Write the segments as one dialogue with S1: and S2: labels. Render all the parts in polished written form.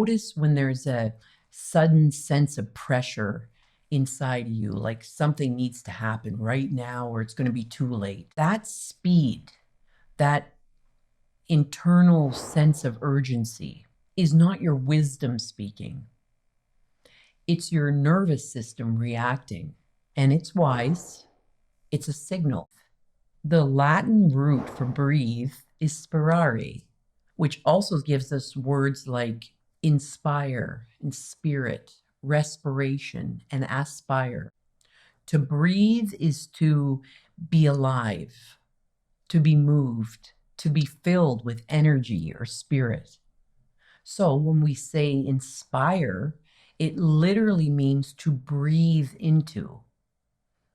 S1: Notice when there's a sudden sense of pressure inside of you, like something needs to happen right now or it's going to be too late. That speed, that internal sense of urgency is not your wisdom speaking. It's your nervous system reacting, and it's wise. It's a signal. The Latin root for breathe is spirare, which also gives us words like inspire and spirit, respiration, and aspire. To breathe is to be alive, to be moved, to be filled with energy or spirit. So when we say inspire, it literally means to breathe into,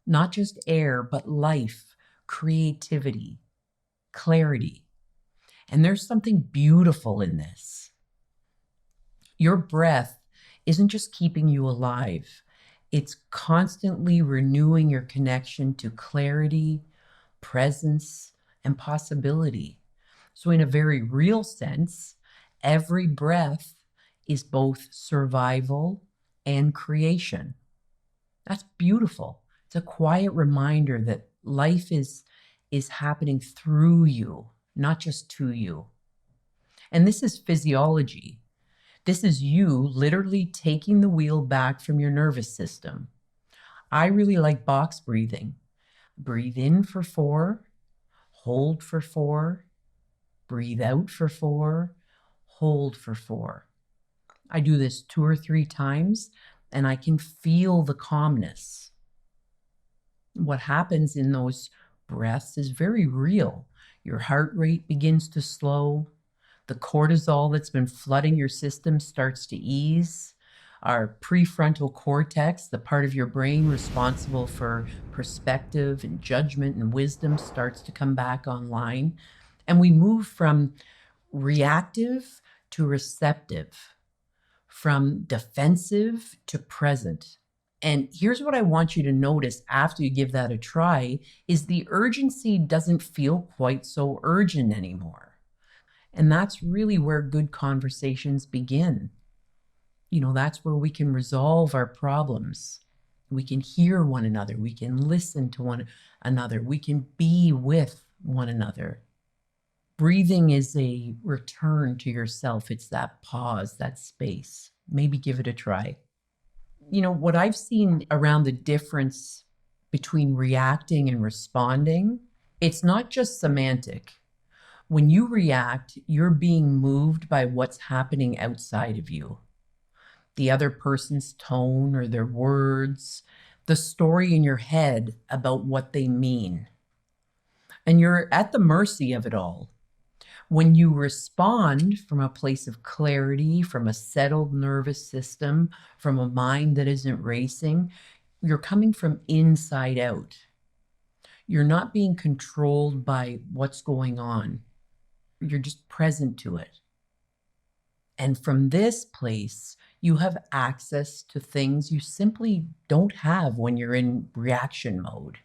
S1: not just air, but life, creativity, clarity. And there's something beautiful in this. Your breath isn't just keeping you alive. It's constantly renewing your connection to clarity, presence, and possibility. So in a very real sense, every breath is both survival and creation. That's beautiful. It's a quiet reminder that life is happening through you, not just to you. And this is physiology. This is you literally taking the wheel back from your nervous system. I really like box breathing. Breathe in for 4, hold for 4, breathe out for 4, hold for 4. I do this 2 or 3 times, and I can feel the calmness. What happens in those breaths is very real. Your heart rate begins to slow. The cortisol that's been flooding your system starts to ease. Our prefrontal cortex, the part of your brain responsible for perspective and judgment and wisdom, starts to come back online. And we move from reactive to receptive, from defensive to present. And here's what I want you to notice after you give that a try is the urgency doesn't feel quite so urgent anymore. And that's really where good conversations begin. That's where we can resolve our problems. We can hear one another. We can listen to one another. We can be with one another. Breathing is a return to yourself. It's that pause, that space. Maybe give it a try. What I've seen around the difference between reacting and responding, it's not just semantic. When you react, you're being moved by what's happening outside of you. The other person's tone or their words, the story in your head about what they mean. And you're at the mercy of it all. When you respond from a place of clarity, from a settled nervous system, from a mind that isn't racing, you're coming from inside out. You're not being controlled by what's going on. You're just present to it. And from this place, you have access to things you simply don't have when you're in reaction mode.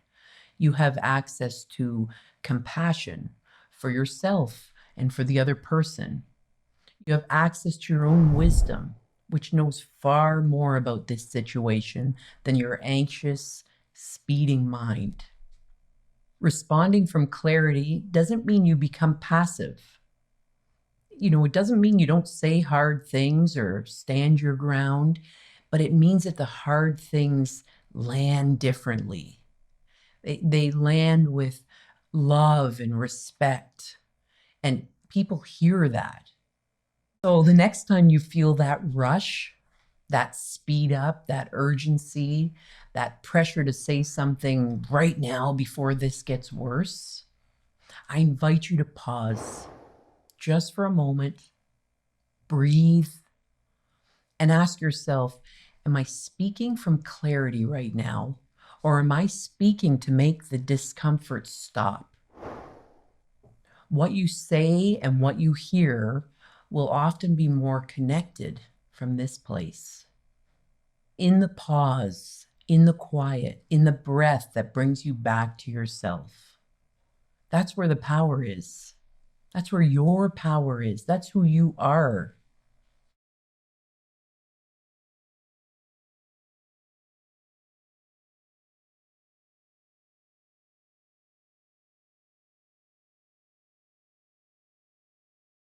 S1: You have access to compassion for yourself and for the other person. You have access to your own wisdom, which knows far more about this situation than your anxious, speeding mind. Responding from clarity doesn't mean you become passive. It doesn't mean you don't say hard things or stand your ground, but it means that the hard things land differently. They land with love and respect. And people hear that. So the next time you feel that rush, that speed up, that urgency, that pressure to say something right now before this gets worse, I invite you to pause just for a moment, breathe, and ask yourself, am I speaking from clarity right now? Or am I speaking to make the discomfort stop? What you say and what you hear will often be more connected from this place. In the pause, in the quiet, in the breath that brings you back to yourself. That's where the power is. That's where your power is. That's who you are.